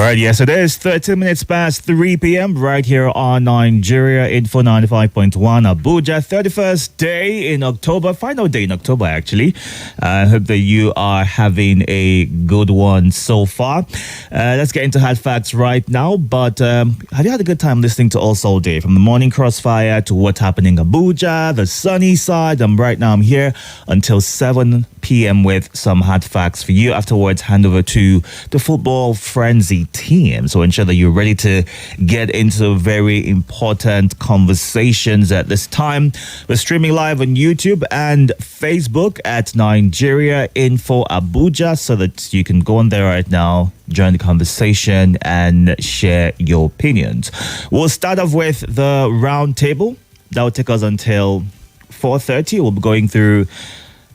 right, yes, it is 13 minutes past 3 p.m. right here on Nigeria Info 95.1 Abuja. 31st day in October, final day in October, actually. I hope that you are having a good one so far. Let's get into hard facts right now. But have you had a good time listening to us all day? From the morning crossfire to what's happening in Abuja, the sunny side. And right now I'm here until 7 p.m. with some hard facts for you. Afterwards, hand over to the football frenzy team. So ensure that you're ready to get into very important conversations at this time. We're streaming live on YouTube and Facebook at Nigeria Info Abuja, so that you can go on there right now, join the conversation and share your opinions. We'll start off with the roundtable. That will take us until 4:30. We'll be going through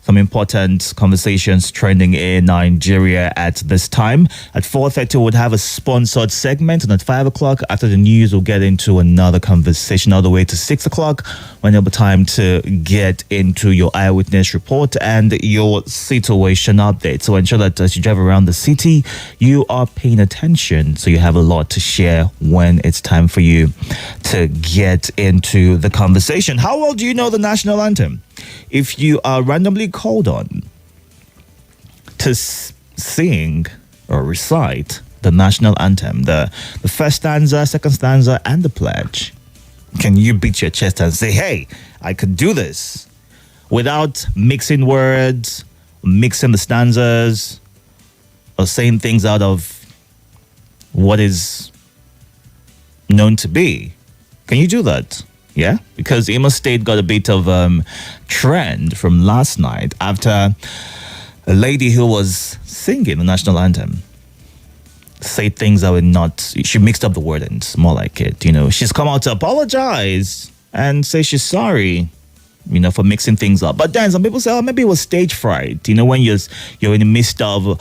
some important conversations trending in Nigeria at this time. At 4:30, we'll have a sponsored segment. And at 5 o'clock, after the news, we'll get into another conversation all the way to 6 o'clock, when there'll be time to get into your eyewitness report and your situation update. So ensure that as you drive around the city, you are paying attention, so you have a lot to share when it's time for you to get into the conversation. How well do you know the national anthem? If you are randomly called on to sing or recite the national anthem, the first stanza, second stanza, and the pledge, can you beat your chest and say, hey, I could do this, without mixing words, mixing the stanzas, or saying things out of what is known to be? Can you do that? Yeah, because Imo State got a bit of trend from last night after a lady who was singing the national anthem said things that were not, she mixed up the wordings, more like it, She's come out to apologize and say she's sorry, for mixing things up. But then some people say, oh, maybe it was stage fright. When you're in the midst of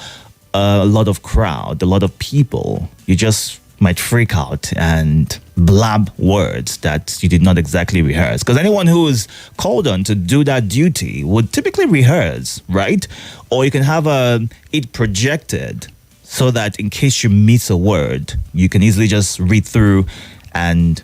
a lot of crowd, a lot of people, you just might freak out and blab words that you did not exactly rehearse. Because anyone who is called on to do that duty would typically rehearse, right? Or you can have it projected so that in case you miss a word, you can easily just read through and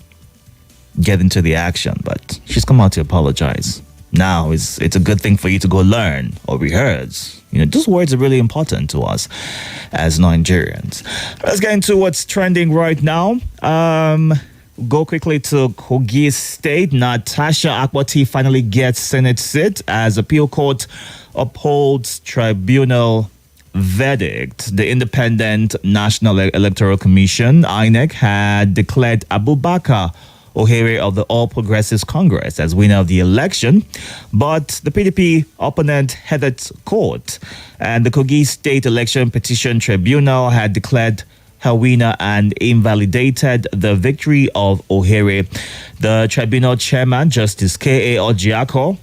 get into the action. But she's come out to apologize. Now it's a good thing for you to go learn or rehearse. Those words are really important to us as Nigerians. Let's get into what's trending right now. Go quickly to Kogi State. Natasha Akpoti finally gets Senate seat as appeal court upholds tribunal verdict. The Independent National Electoral Commission, INEC, had declared Abubakar Ohere of the All Progressives Congress as winner of the election, but the PDP opponent headed court, and the Kogi State Election Petition Tribunal had declared her winner and invalidated the victory of Ohere. The tribunal chairman, Justice K.A. Ojiako,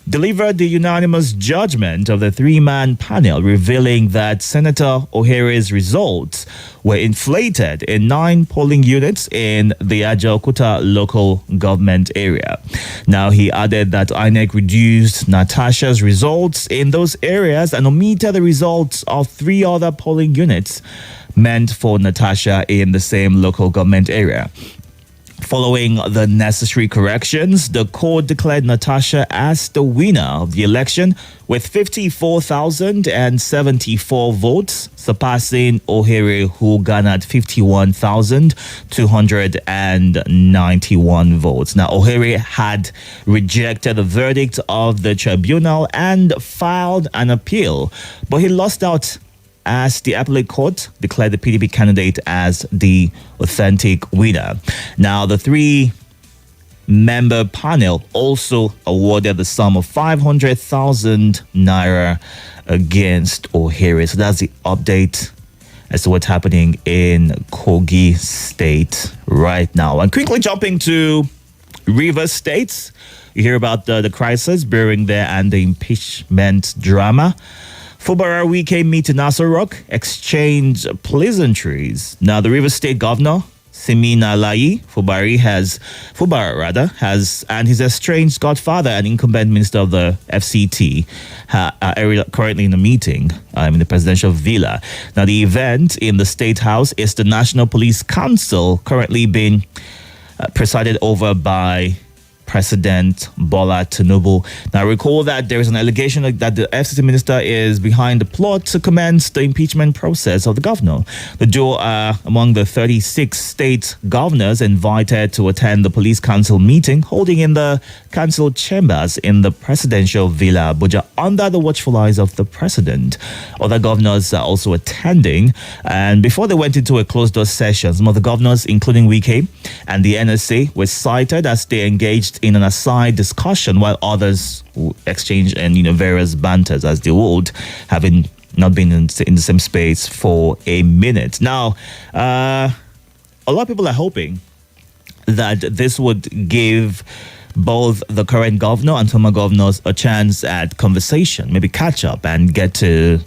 delivered the unanimous judgment of the three-man panel, revealing that Senator Ohere's results were inflated in 9 polling units in the Ajaokuta local government area. Now, he added that INEC reduced Natasha's results in those areas and omitted the results of 3 other polling units meant for Natasha in the same local government area. Following the necessary corrections, the court declared Natasha as the winner of the election with 54,074 votes, surpassing Ohere, who garnered 51,291 votes. Now, Ohere had rejected the verdict of the tribunal and filed an appeal, but he lost out as the appellate court declared the PDP candidate as the authentic winner. Now, the 3-member panel also awarded the sum of 500,000 naira against Ohere. So that's the update as to what's happening in Kogi State right now. And quickly jumping to Rivers State, you hear about the crisis brewing there and the impeachment drama. Fubara Wike meet in Nassau Rock, exchange pleasantries. Now, the Rivers State governor Siminalayi Fubara has, and his estranged godfather and incumbent minister of the FCT, are currently in a meeting in the presidential villa. Now, the event in the State House is the National Police Council, currently being presided over by President Bola Tinubu. Now, recall that there is an allegation that the FCT minister is behind the plot to commence the impeachment process of the governor. The duo are among the 36 state governors invited to attend the police council meeting holding in the council chambers in the presidential villa Abuja under the watchful eyes of the president. Other governors are also attending, and before they went into a closed-door session, some of the governors, including Wike and the NSA, were cited as they engaged in an aside discussion, while others exchanged various banters, as they would, having not been in the same space for a minute. Now, a lot of people are hoping that this would give both the current governor and former governors a chance at conversation, maybe catch up and get to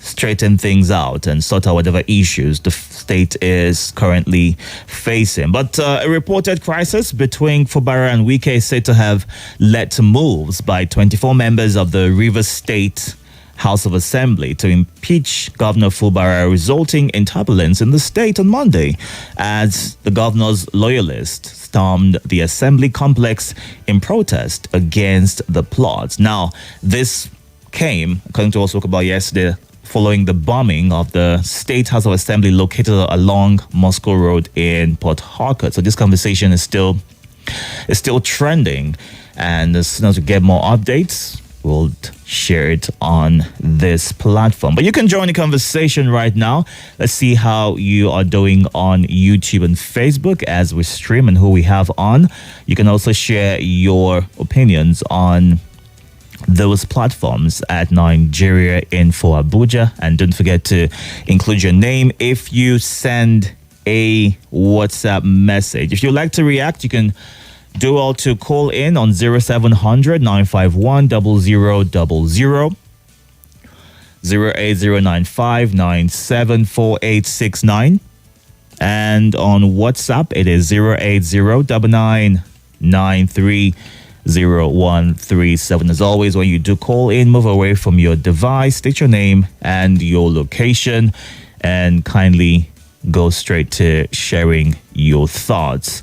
straighten things out and sort out whatever issues the state is currently facing. But a reported crisis between Fubara and Wike is said to have led to moves by 24 members of the Rivers State House of Assembly to impeach Governor Fubara, resulting in turbulence in the state on Monday as the governor's loyalists stormed the assembly complex in protest against the plot. Now, this came, according to what we spoke about yesterday, following the bombing of the State House of Assembly located along Moscow Road in Port Harcourt. So this conversation is still trending, and as soon as we get more updates, we'll share it on this platform. But you can join the conversation right now. Let's see how you are doing on YouTube and Facebook as we stream and who we have on. You can also share your opinions on those platforms at Nigeria Info Abuja, and don't forget to include your name if you send a WhatsApp message. If you'd like to react, you can do all to call in on 0700 951 0000, 08095 974869, and on WhatsApp it is 0809993 0137. As always, when you do call in, move away from your device, state your name and your location, and kindly go straight to sharing your thoughts.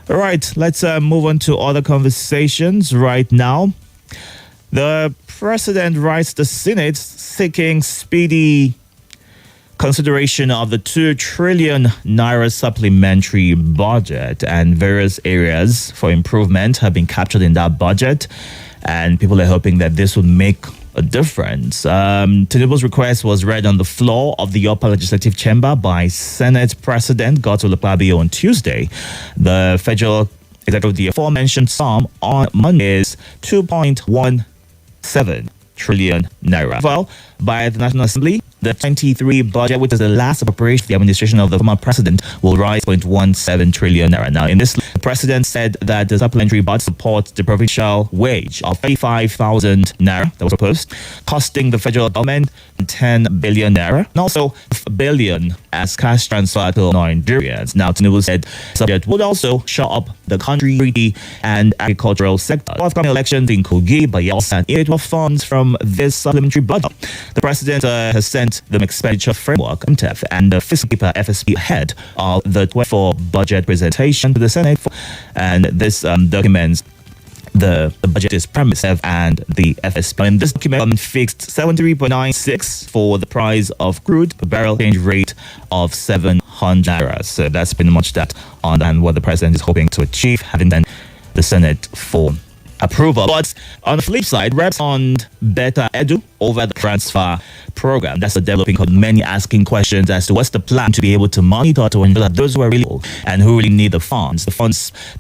All right, let's move on to other conversations right now. The president writes the Senate seeking speedy consideration of the 2 trillion naira supplementary budget, and various areas for improvement have been captured in that budget, and people are hoping that this would make a difference. Tinubu's request was read on the floor of the upper legislative chamber by Senate President Godswill Akpabio on Tuesday. The federal executive, the aforementioned sum on Monday is 2.17 trillion naira. Well, by the National Assembly, the 23 budget, which is the last appropriation for the administration of the former president, will rise 0.17 trillion naira. Now, in this, the president said that the supplementary budget supports the provincial wage of 35,000 naira that was proposed, costing the federal government 10 billion naira, and also a billion as cash transfer to Nigerians. Now, Tinubu said the subject would also shore up the country and agricultural sector. Forthcoming elections in Kogi, Bayelsa, and individual funds from this supplementary budget. The president has sent the expenditure framework (MTF) and the fiscal paper (FSP) ahead of the 24 budget presentation to the Senate, and this documents the budget is premise and the FSP. And this document fixed 73.96 for the price of crude, a barrel change rate of 700 naira. So that's pretty much that on what the president is hoping to achieve, having then the Senate for approval. But on the flip side, reps on better edu over the transfer program. That's a developing, many asking questions as to what's the plan to be able to monitor to ensure that those who are really and who really need the funds, the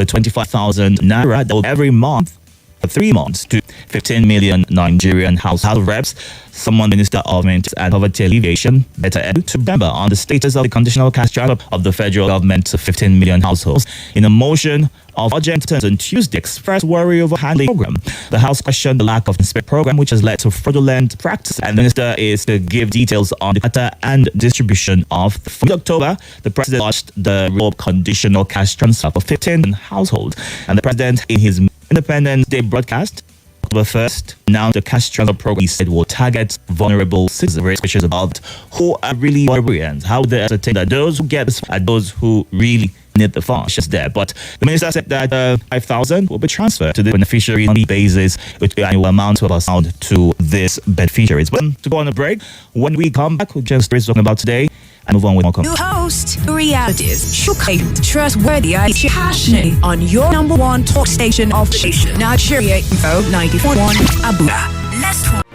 25,000 naira that will every month for 3 months to 15 million Nigerian household reps, someone Minister of Maintenance and Poverty Alleviation, Better Edu, to remember on the status of the conditional cash transfer of the federal government to 15 million households. In a motion of urgent on Tuesday, expressed worry over handling program. The House questioned the lack of inspect program, which has led to fraudulent practice. And the minister is to give details on the data and distribution of. From October, the president launched the conditional cash transfer for 15 households, and the president, in his Independence Day broadcast, October 1st, announced the cash transfer program he said will target vulnerable citizens, raise questions about who are really vulnerable and how they ascertain that those who get this are those who really need the funds just there. But the minister said that 5,000 will be transferred to the beneficiary on a basis, with the annual amount of assigned to these beneficiaries. But to go on a break, when we come back, we'll just talking about today and move on with more. New host, realities, shocking, trustworthy, passionate on your number one talk station of the nation, Nigeria Info 94.1 Abuja. Let's talk.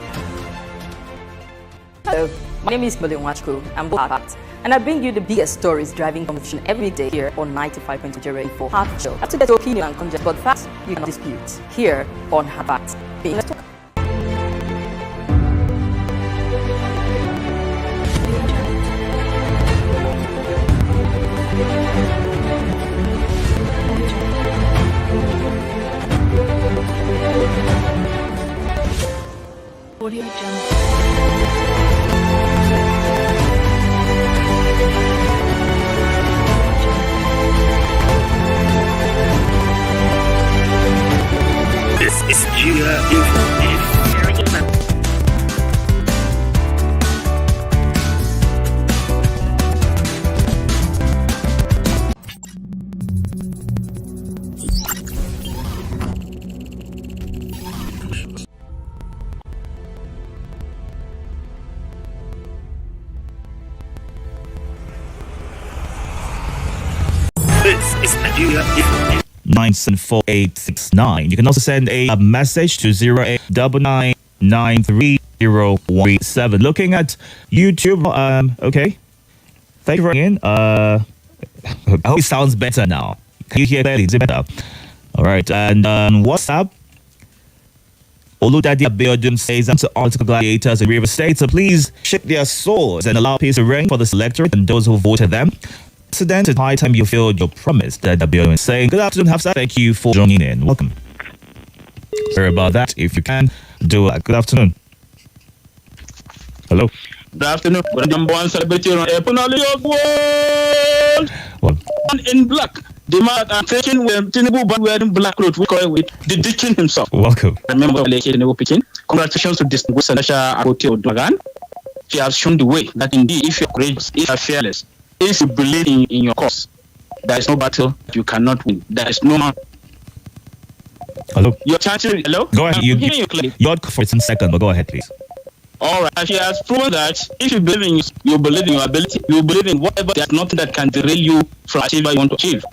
Hello, my name is Mother Wachko. I'm Bohat, and I bring you the biggest stories driving conversation every day here on 95.2 for Heart Show. Have to get your opinion and conject, but facts you cannot dispute here on Heart. Let's talk. Audio Jungle. This is Nigeria Info. This is Nigeria Info. 974-869. You can also send a message to 08993017. Looking at YouTube, okay. Thank you for ringing. I hope it sounds better now. Can you hear clearly? Is it better? All right. And WhatsApp, Oludade Abiodun says, to article gladiators in River State, so please shake their swords and allow peace to reign for the electorate and those who voted them. President, it's high time you filled your promise, that Abiodun is saying. Good afternoon, Hafsa. Thank you for joining in. Welcome. Sorry about that. If you can, do it. Good afternoon. Hello. Good afternoon. We're the number one celebrity on air. Of world. Well, in black. The man taking when Tinubu wearing black clothes, we call it with the Dickin himself. welcome. Remember Tinubu Pekin. Congratulations to distinguished Senator Akoti Odogan. She has shown the way that indeed, if you're courageous, if you're fearless, if you believe in your cause, there is no battle you cannot win. There is no man. Hello. Your chances. Hello. Go ahead. You hear you clearly. You're for 10 seconds, but go ahead, please. All right. She has proven that if you believe in you believe in your ability, you believe in whatever. There's nothing that can derail you from achieving what you want to achieve.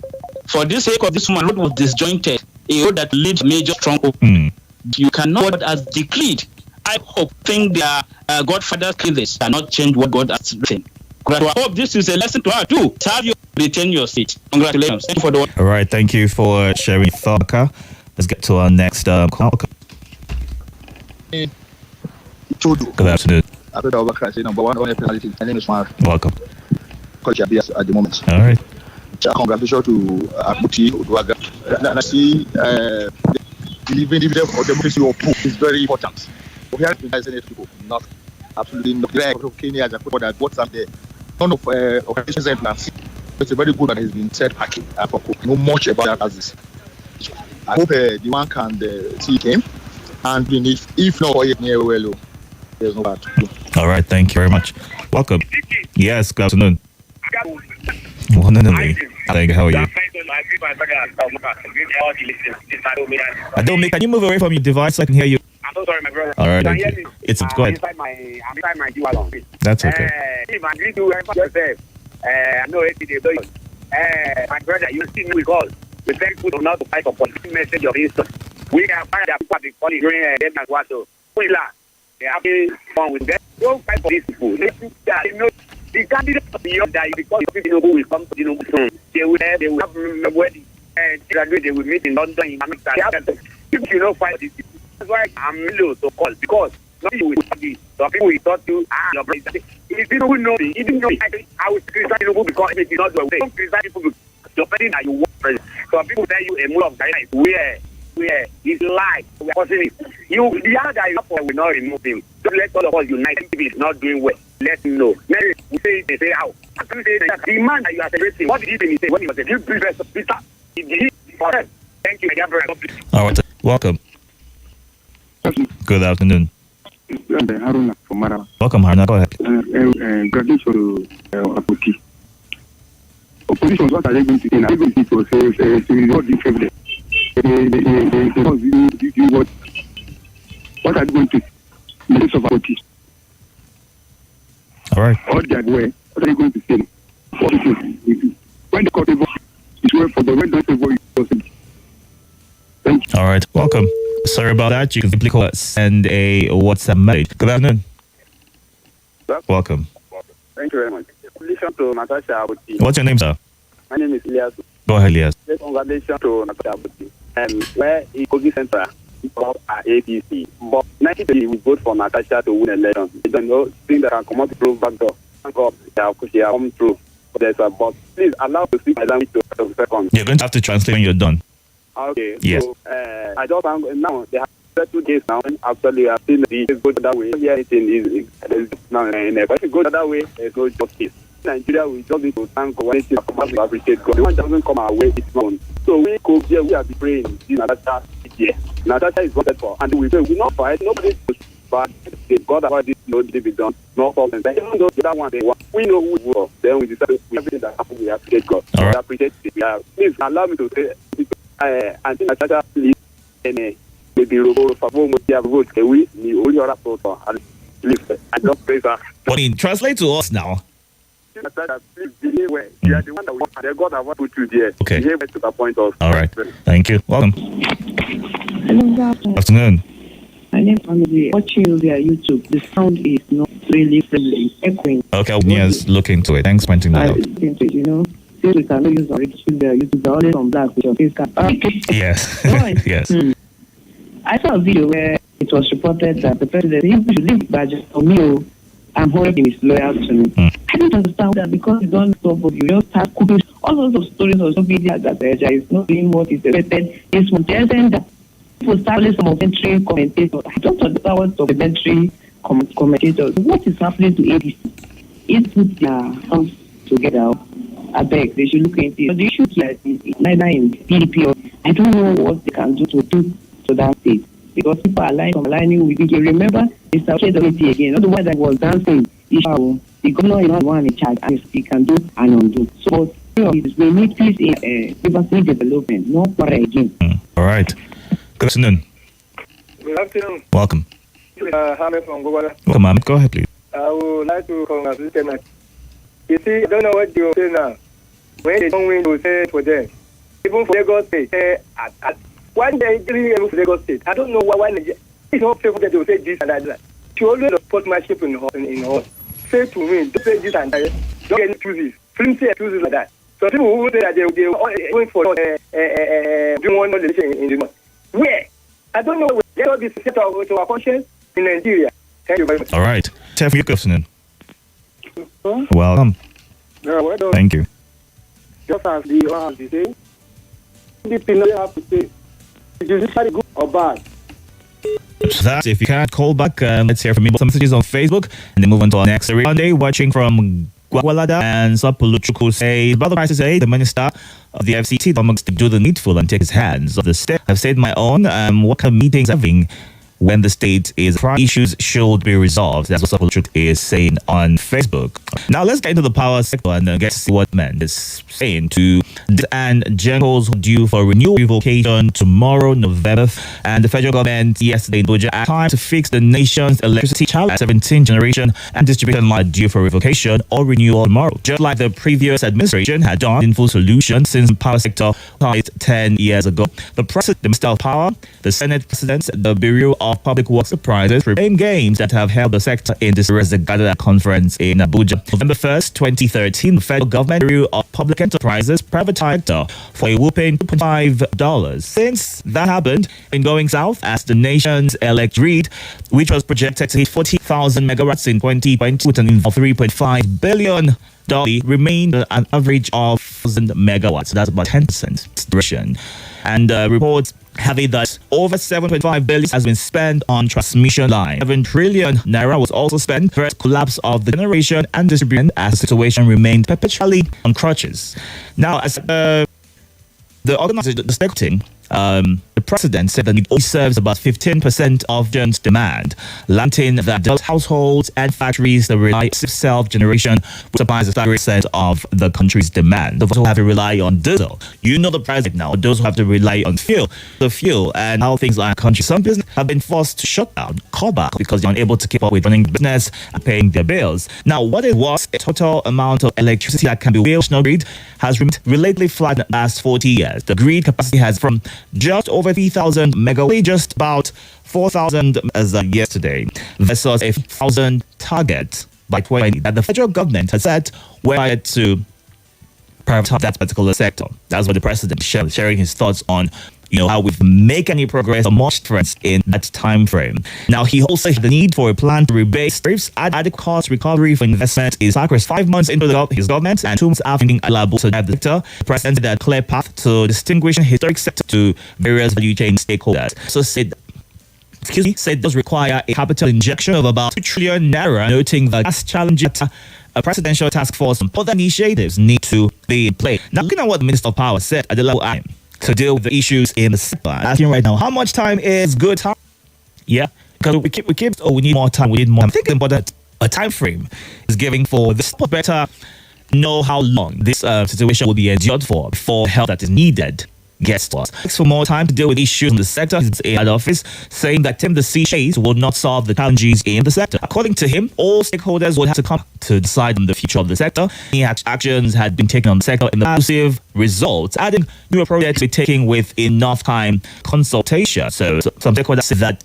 For this sake of this woman, road was disjointed, a road that leads major stronghold. You cannot, what has decreed. I think their godfathers kill this cannot change what God has written. I hope this is a lesson to her too. Have you retain your seat. Congratulations. Thank you for the one. All right. Thank you for sharing your thought. Let's get to our next call. Itodo. Good afternoon. Number one personality. My name is Mark. Welcome. At the moment. All right. Congratulations to Akoti Odoaga. And I see delivering dividend of democracy or proof is very important. We have to people, not absolutely not Kenya as a football that what's up there. None of organizations and plans. It's a very good that has been said packing. I know much about that as this. I hope the one can see him. And if not, well, there's no bad to do. All right. Thank you very much. Welcome. Yes. Good afternoon. Wonderfully. Thank you. How are you? Adome, can you move away from your device so I can hear you? I'm so sorry, my brother. All right. Thank you. It's go ahead. I'm inside my dual. That's okay. If I'm going to yourself, I know it's the my brother, you see me with God. We thank you not to fight for political message of instant. We can find that people have been calling during them as well. So, they have been fun with them. Don't fight for these people. They know the candidate of the year that because people will come to soon. They will have wedding and graduate. They will meet in London in America. People should not fight these people. That's why I'm low to call, because nothing will stop you. Some people will talk to your brother. If people who know me, even know me, I will criticize people because it is not the way. Don't criticize people because the person that you want present. Some people tell you a move of China is where it's lie. We are causing it. The other guy will not remove him. Just let all of us unite. If he's not doing well, let him know. Maybe we say they say how. Actually say that the man that you are celebrating, what did he say when he was a new previous Peter? He did it for them. Thank you, my dear brother. All right. Welcome. Good afternoon. Haruna from Maraba. Welcome, Haruna. Go ahead. Congratulations to Abuti. Opposition, what are they going to say now? They're going to say, what do you what are they going to the case of Abuti? All right. All their way, what are they going to say? What is it? When the court evolves, it's well for them. When the court evolves, it's possible. Thank you. All right. Welcome. Sorry about that. You can simply call, send a WhatsApp message. Good afternoon. Welcome. Thank you very much. Congratulations to Natasha Abuti. What's your name, sir? My name is Elias. Go ahead, Elias. Congratulations to Natasha Abuti. Where in Kogi Central, people are APC. But 90% we vote for Natasha to win election. They don't know things that can come out through back door. Thank God they have come through. But please allow to speak my language to a second. You're going to have to translate when you're done. Okay. Yes. So, I just now they have 2 days now. Actually, I've seen the go that way. Yeah, anything is now in if you go that way, there's no justice. Nigeria, we just need to thank God. When to appreciate God. The one doesn't come our way, it's not. So we go here. We have been praying. This Natasha here. Natasha is wanted for, and we pray. We not fight. Nobody. But God about this Lord be done. No problem. But even though that one, we know who we are. Then we decide everything that happens. We appreciate God. All right. We appreciate it. Please allow me to say. I think Natasha please maybe vote we only other photo and I don't praise her. What in translate to us now? Please behave well. You are the one that we want. God have put you there. Okay. Behave well to the point of. All right. Thank you. Welcome. Hello, Good afternoon. my name is Family. Watching you via YouTube, the sound is not really friendly, echoing. Okay, I'll look into it. Thanks for pointing that out. You know, since we cannot use our YouTube, they're always on black with your face cap. Yes. Yes. I saw a video where it was reported that the president should leave badges for me. I'm holding his loyal to me. I don't understand that because you don't stop, but you just start cooking all sorts of stories on social media that Abuja is not doing what is expected. This one, that people start some commentary commentators. I don't understand what supplementary commentators. What is happening to ABC? It put their hands together. I beg they should look into it. But the issue here is neither in PDP or I don't know what they can do to that state. Because people are aligning with it. Remember, Mr. KWT again, not the one that was dancing. The governor is not the one in charge, and he can do and undo. So, we need peace in diversity development, not for again. All right. Good afternoon. Good afternoon. Welcome. Hamid from Gowala. Welcome, Ahmed. Go ahead, please. I would like to congratulate them. You see, I don't know what you say now. When they don't win, you say for them. Even for Lagos State, why they didn't able for Lagos State? I don't know why it's not fair for them to say this and that. She always support my ship in her. Say to me, don't say this and that. Don't get excuses. Don't say excuses like that. So people who say that they going for doing one election in the month. Where? I don't know. Let us be set to our conscience in Nigeria. Thank you very much. All right. Tell for you, good afternoon. Welcome. Yeah, well done. Thank you. Just as the say, the people have to say, is it good or bad? So that if you can't call back, let's hear from you. Some messages on Facebook, and then move on to our next Sunday. Watching from Gwagwalada and Sapuluchuku say, Brother Christ say the minister of the FCT must do the needful and take his hands of the state. I've said my own. What kind of meetings having when the state is issues should be resolved. That's what Sapuluchuku is saying on Facebook. Now let's get into the power sector and get to see what man is saying to and generals due for renewal revocation tomorrow, November. And the federal government yesterday in Abuja had time to fix the nation's electricity challenge 17 generation and distribution line due for revocation or renewal tomorrow. Just like the previous administration had done in full solution since the power sector started 10 years ago. The President, the Minister of Power, the Senate President, the Bureau of Public Works Enterprises remain games that have held the sector in this gathered conference in Abuja. November 1st, 2013, the federal government Bureau of Public Enterprises privatized sector for a whopping $2.5. Since that happened, in going south as the nation's elect grid, which was projected to hit 40,000 megawatts in 2020 with an of $3.5 billion, remained an average of 1,000 megawatts. That's about 10%. And reports have it that over 7.5 billion has been spent on transmission line. 7 trillion naira was also spent for the collapse of the generation and distribution as the situation remained perpetually on crutches. Now, as the organizers expecting, the president said that it only serves about 15% of Jones' demand, lamenting that those households and factories that rely on self-generation supplies a 30% of the country's demand. Those who have to rely on diesel, you know the price right now. Those who have to rely on fuel, and how things are in the country. Some businesses have been forced to shut down, call back because they're unable to keep up with running the business and paying their bills. Now, what it was a total amount of electricity that can be wheeled national grid has remained relatively flat in the last 40 years. The grid capacity has from just over 3,000 megawatts, just about 4,000 as of yesterday, versus a 1,000 target by 2020 that the federal government has said we're required to privatize that particular sector. That's what the president sharing his thoughts on, how we've made any progress or much difference in that time frame. Now, he also said the need for a plan to rebase tariffs, adequate cost recovery for investment is sacrificed 5 months into his government and 2 months after allowable to drive the sector. The president had a clear path to distinguishing historic sector to various value chain stakeholders. So said does require a capital injection of about 2 trillion naira, noting that as challenges a presidential task force and other initiatives need to be in play. Now, looking at what the Minister of Power said at the level I am to deal with the issues in the sector, asking right now, how much time is good time? Yeah, because we need more time. I'm thinking about that a time frame is giving for this better know how long this situation will be endured for before help that is needed gets to us. For more time to deal with issues in the sector, he's in the office saying that the sea chase will not solve the challenges in the sector. According to him, all stakeholders would have to come to decide on the future of the sector. Actions had been taken on the sector in the positive results, adding new approaches to be taken with enough time consultation. So some stakeholders said that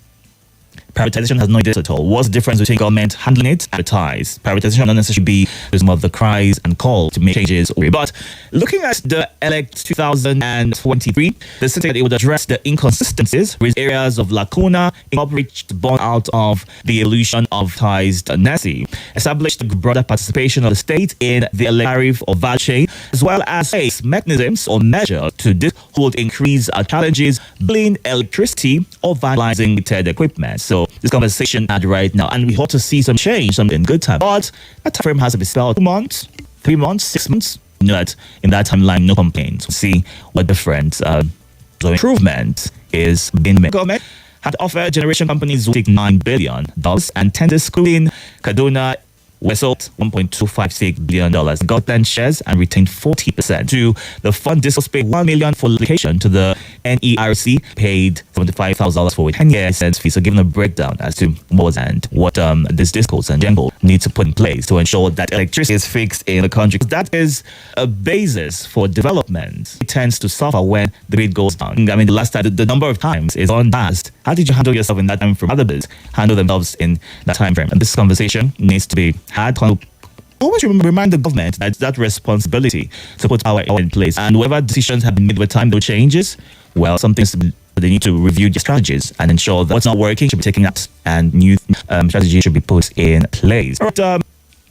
privatization has not did at all. What's the difference between government handling it and advertise? Privatization not necessarily be some of the cries and call to make changes. But looking at the elect 2023, the city that it would address the inconsistencies with areas of lacuna, incorporate born out of the illusion of ties NESI, establish the broader participation of the state in the tariff or value chain, as well as face mechanisms or measures to this would increase challenges, billing electricity or vandalizing limited equipment. So this conversation at right now, and we hope to see some change, something good time. But that time frame has to be spelled 2 months, 3 months, 6 months. That in that timeline, no complaints. We'll see what different improvement is being made. Government had offered generation companies to take $9 billion and tenders including Kaduna were sold $1.256 billion. Got 10 shares and retained 40%. To the fund, this was paid $1 million for location to the NERC, paid $75,000 for a 10-year license fee. So given a breakdown as to what this discourse and Jengo need to put in place to ensure that electricity is fixed in the country. That is a basis for development. It tends to suffer when the grid goes down. I mean, the last time, the number of times is unpast. How did you handle yourself in that time frame? Other businesses handle themselves in that time frame. And this conversation needs to be had. Always remind the government that it's that responsibility to put our in place, and whatever decisions have been made with time, no changes. Well, some things they need to review their strategies and ensure that what's not working should be taken out and new strategies should be put in place. All right,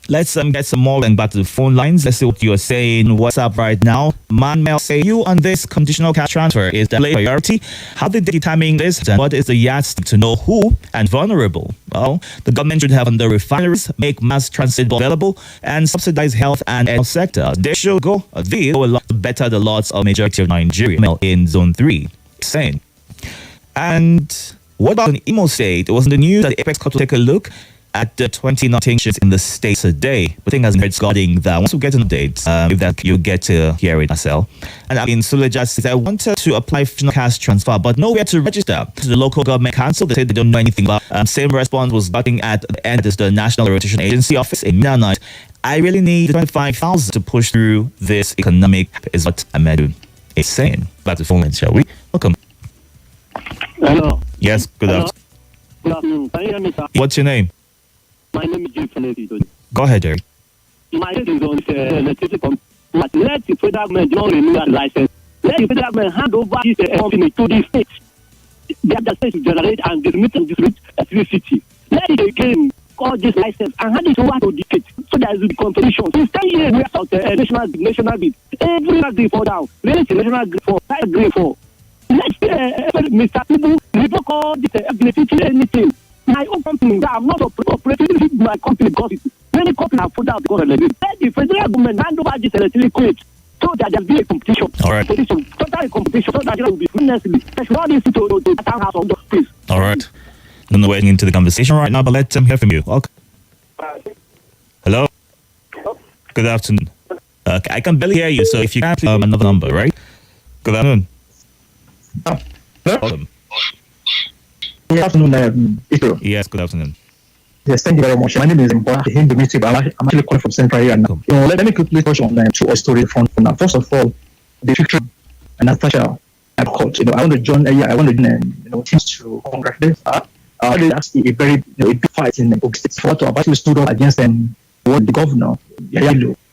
let's get some more and back to the phone lines. Let's see what you're saying. What's up right now? Manuel say you on this conditional cash transfer is the priority. How did they determine this? And what is the yardstick to know who and vulnerable? Well, the government should have on the refineries make mass transit available and subsidize health and health sector. They should go a lot to better the lots of majority of Nigeria in Zone 3. Saying. And what about in Imo State? It was in the news that the Apex Court will take a look at the 20 nominations in the state today. The thing has been regarding that. Once we get an update, if that you get to hear it myself. And in Suleja says, I wanted to apply for cash transfer, but nowhere to register to the local government council. They said they don't know anything about. Same response was getting at the end is the National Rotation Agency office in Midnight. I really need 25,000 to push through this economic, is what Amedu is saying. Back to phone line, shall we? Welcome. Hello. Yes, good afternoon. Good afternoon. Can you hear me, sir? What's your name? My name is Jim from Itodo. Go ahead, Jerry. My name is on this electricity company. Let the federal government not renew that license. Let the federal government hand over this company to the state. They have the state to generate and distribute electricity. Let it again call this license and hand it over to the state so there is a competition. Since 10 years, we have national grid. Every grid fall down. Really, the national grid fall. Grid fall. Let Mr. Tibu revoke all this electricity anything. My own company, that I'm not operating my company because many companies have put out because of the grid. Let the federal government hand over this electricity grid so that there'll be a competition. All right. Total competition so that there will be necessary. There's no need to the townhouse on the place. All right. I'm not waiting into the conversation right now, but let's hear from you. Okay. Hello? Good afternoon. I can barely hear you, so if you can, please another number, right? Good afternoon. Hello? Good afternoon, Itodo. Yes, good afternoon. Yes, thank you very much. My name is Mbona. I'm actually calling from Central area now. Let me quickly touch on two stories from now. First of all, the future and Natasha at court. I want to join. I want to teams to congratulate her. That's a very big fight in the state. For to about stood up against them, the governor.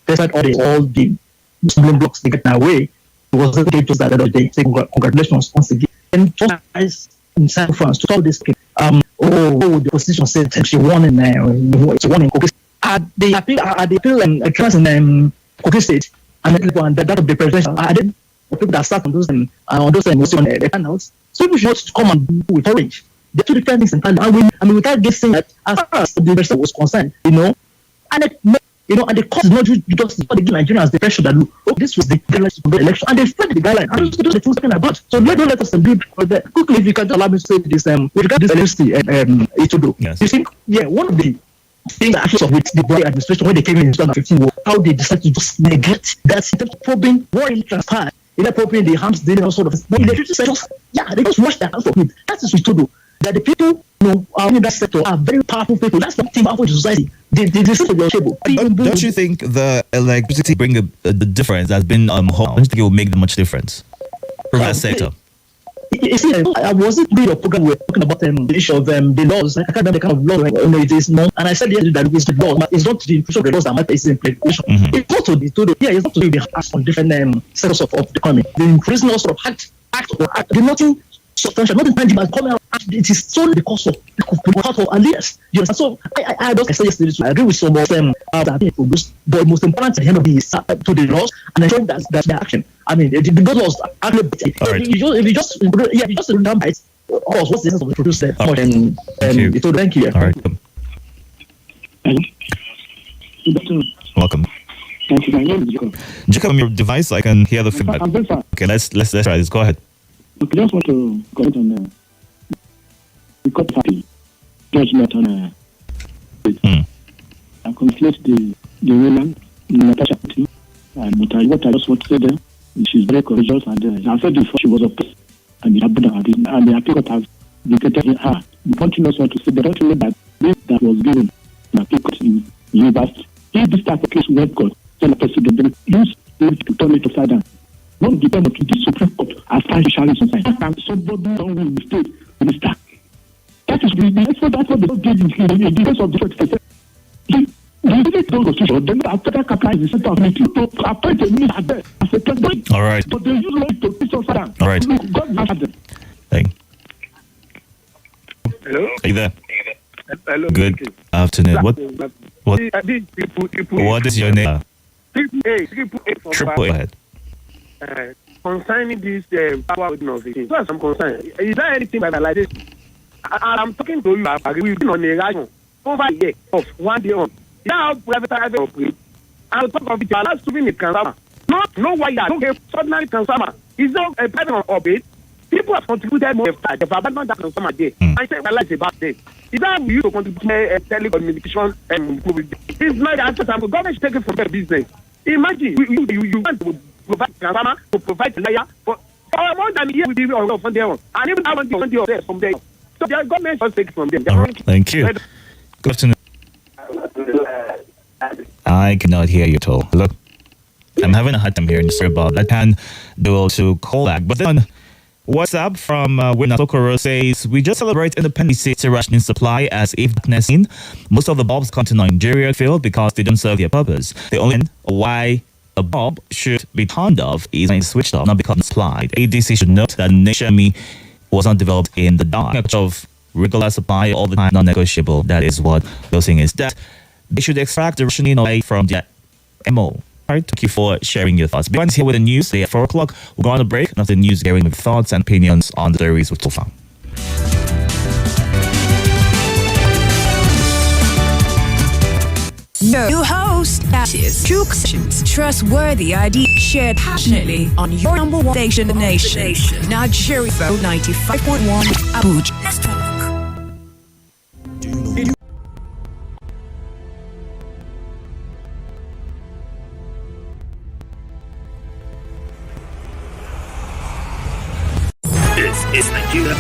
Despite all the Muslim blocks they get in our way, it was the day to that other day. Saying congratulations once again. And just in San France to solve this case. The opposition said she won in Kogi. They appeal and trans in Kogi State and that of the presidential. People that start on those the panels. So people should not come and do with orange. They're two different things entirely. And without this saying that as far as the person was concerned, and the cause is not just for the Nigerians the pressure that this was the guidelines to the election, and they spread the guideline. And those are the two talking about. So don't let us do that. Quickly, if you can allow me to say this, with regard to this electricity Itodo. Yes. You think, one of the things that actually with the Buhari administration when they came in 2015 was how they decided to just neglect that system probing what really transpired. Probing the harms, they all sort of. But electricity they just wash their hands of it. That is Itodo. That the people in that sector are very powerful people. That's not powerful to society. They sit at your table. Don't you think the electricity bring the difference that's been home? Don't you think it will make much difference from that sector? You see, I wasn't doing a program we're talking about the issue of the laws. I can't remember the kind of law it is known. And I said yesterday that it's the law, but it's not the inclusion of the laws that matter, it's the implementation. It's not to the it's not to do with acts on different sectors of the economy. The increasing also of act, there's nothing substantial, nothing tangible coming out. It is solely because of alias. You understand? So I don't say yesterday, I agree with some of them that being produced, but most important at the end of the is to the laws and ensuring that the action. I mean, the laws are actually if you just down by it, of course, what's the essence of the produce there? Thank you. All right. Welcome. Thank you. My name is Jacob. Jacob, on your device, I can hear the feedback. Okay, let's try this. Go ahead. Okay, I just want to comment on the court party judgment on and conflate the woman Natasha Kuti. And what I just want to say there, she's very courageous, and I said before she was a person, and the Abuja and the appeal court has dictated her. The country knows what to say. They don't know that this that was given the appeal court in university. If this type of case went court, then the president use it to turn it upside down. Not depend on the Supreme Court as far as the challenge society. And somebody don't win the state minister. That is that's what they did in the case of the church. They didn't do constitution. Then after that, apply the center of meeting to appoint a minister there as a president. All right. But they use law to teach us that. All right. God bless them. Thank. Hello. Are you there? Hello. Good afternoon. What is your name? Triple A. Head. Concerning this power innovation, as I'm concerned, is there anything like this? I'm talking to you. We've been on a ration over a year of 1 day on. Now, private operate. I'll talk of it. Last to be a consumer. No why that. Okay, ordinary consumer. Is not a private operate. People have contributed more. They've abandoned that consumer day. I say my life is about this. Is that we use to contribute telecommunication and it's not the answer. The government should take it from their business. Imagine you want to provide consumer, to provide the layer for more than a year will be on from there on. And even I want to there from there. So the government should take it from them. Right. Thank you. Good afternoon. I cannot hear you at all. Hello? I'm having a hard time hearing. Sorry about that. I can do also call back. But then WhatsApp from Wina Tokoro says, we just celebrate Independence Day rationing supply as if darkness in. Most of the bulbs come to Nigeria failed because they don't serve their purpose. The only why a bulb should be turned off is when it's switched off, not because it's supplied. ADC should note that Nation was not developed in the dark. Of regular supply all the time, non-negotiable. That is what they're saying is that they should extract the rationing away from their MO. All right, thank you for sharing your thoughts. Everyone's here with the news today at 4 o'clock. We'll go on a break. And after the news, getting with thoughts and opinions on the stories with Tofa. New host, that is True Sessions, trustworthy ID, shared passionately on your number one station, the nation. Nigeria 95.1 Abuja. Let's talk. This is Nigeria.